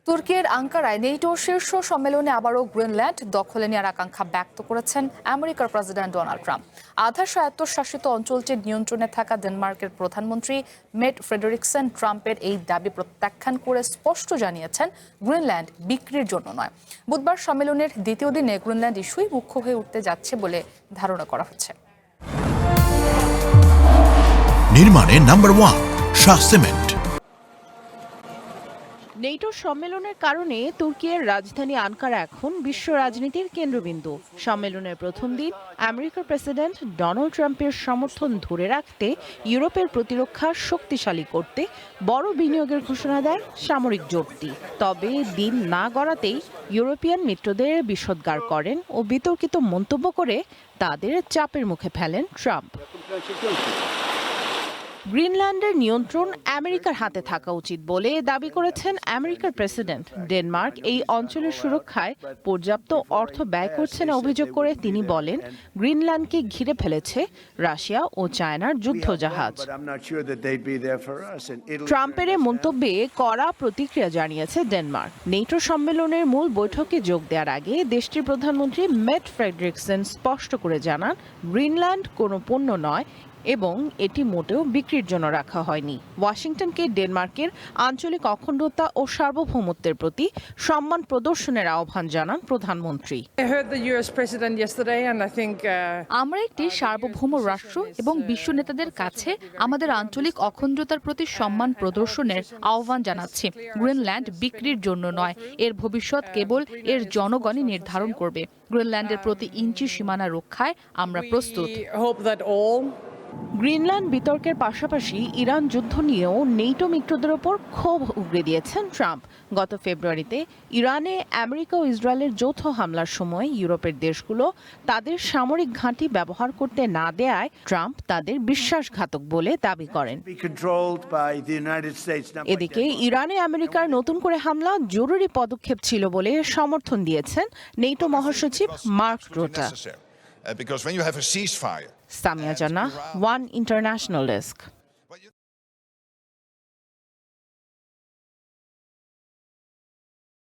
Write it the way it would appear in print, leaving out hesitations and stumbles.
তুর্কির আঙ্কারায় NATO শীর্ষ সম্মেলনে আবারও গ্রিনল্যান্ড দখলে নেওয়ার আকাঙ্ক্ষা ব্যক্ত করেছেন আমেরিকার প্রেসিডেন্ট ডোনাল্ড ট্রাম্প। আধা স্বায়ত্তশাসিত অঞ্চলটির নিয়ন্ত্রণে থাকা ডেনমার্কের প্রধানমন্ত্রী মেট ফ্রেডরিকসেন ট্রাম্পের এই দাবি প্রত্যাখ্যান করে স্পষ্ট জানিয়েছেন গ্রিনল্যান্ড বিক্রির জন্য নয়। বুধবার সম্মেলনের দ্বিতীয় দিনে গ্রিনল্যান্ড ইস্যুই মুখ্য হয়ে উঠতে যাচ্ছে বলে ধারণা করা হচ্ছে। নির্মাণে নাম্বার 1 শাহ সিমেন্ট। নেটো সম্মেলনের কারণে তুর্কির রাজধানী আঙ্কারা এখন বিশ্ব রাজনীতির কেন্দ্রবিন্দু। সম্মেলনের প্রথম দিন আমেরিকার প্রেসিডেন্ট ডোনাল্ড ট্রাম্পের সমর্থন ধরে রাখতে ইউরোপের প্রতিরক্ষা শক্তিশালী করতে বড় বিনিয়োগের ঘোষণা দেয় সামরিক জোটটি। তবে দিন না গড়াতেই ইউরোপিয়ান মিত্রদের বিষোদ্গার করেন ও বিতর্কিত মন্তব্য করে তাদের চাপের মুখে ফেলেন ট্রাম্প। গ্রিনল্যান্ডের নিয়ন্ত্রণ আমেরিকার হাতে থাকা উচিত বলে দাবি করেছেন আমেরিকার প্রেসিডেন্ট। ডেনমার্ক এই অঞ্চলের সুরক্ষায় পর্যাপ্ত অর্থ ব্যয় করছে না অভিযোগ করে তিনি বলেন, গ্রিনল্যান্ডকে ঘিরে ফেলেছে রাশিয়া ও চায়নার যুদ্ধজাহাজ। ট্রাম্পের এই মন্তব্যে কড়া প্রতিক্রিয়া জানিয়েছে ডেনমার্ক। নেটো সম্মেলনের মূল বৈঠকে যোগ দেওয়ার আগে দেশটির প্রধানমন্ত্রী মেট ফ্রেডরিকসেন স্পষ্ট করে জানান, গ্রিনল্যান্ড কোনো পণ্য নয় এবং এটি মোটেও বিক্রির জন্য রাখা হয়নি। ওয়াশিংটনকে ডেনমার্কের আঞ্চলিক অখণ্ডতা ও সার্বভৌমত্বের প্রতি সম্মান প্রদর্শনের আহ্বান জানান প্রধানমন্ত্রী। আমরা একটি সার্বভৌম রাষ্ট্র এবং বিশ্ব নেতাদের কাছে আমাদের আঞ্চলিক অখণ্ডতার প্রতি সম্মান প্রদর্শনের আহ্বান জানাচ্ছি। গ্রিনল্যান্ড বিক্রির জন্য নয়, এর ভবিষ্যৎ কেবল এর জনগণই নির্ধারণ করবে। গ্রিনল্যান্ডের প্রতি ইঞ্চি সীমানা রক্ষায় আমরা প্রস্তুত। গ্রিনল্যান্ড বিতর্কের পাশাপাশি ইরান যুদ্ধ নিয়েও নেটো মিত্রদের ওপর ক্ষোভ উগরে দিয়েছেন ট্রাম্প। গত ফেব্রুয়ারিতে ইরানে আমেরিকা ও ইসরায়েলের যৌথ হামলার সময় ইউরোপের দেশগুলো তাদের সামরিক ঘাঁটি ব্যবহার করতে না দেয়ায় ট্রাম্প তাদের বিশ্বাসঘাতক বলে দাবি করেন। এদিকে ইরানে আমেরিকার নতুন করে হামলা জরুরি পদক্ষেপ ছিল বলে সমর্থন দিয়েছেন নেটো মহাসচিব মার্ক রুটে। সামিয়া জান্নাহ, ওয়ান ইন্টারন্যাশনাল ডেস্ক।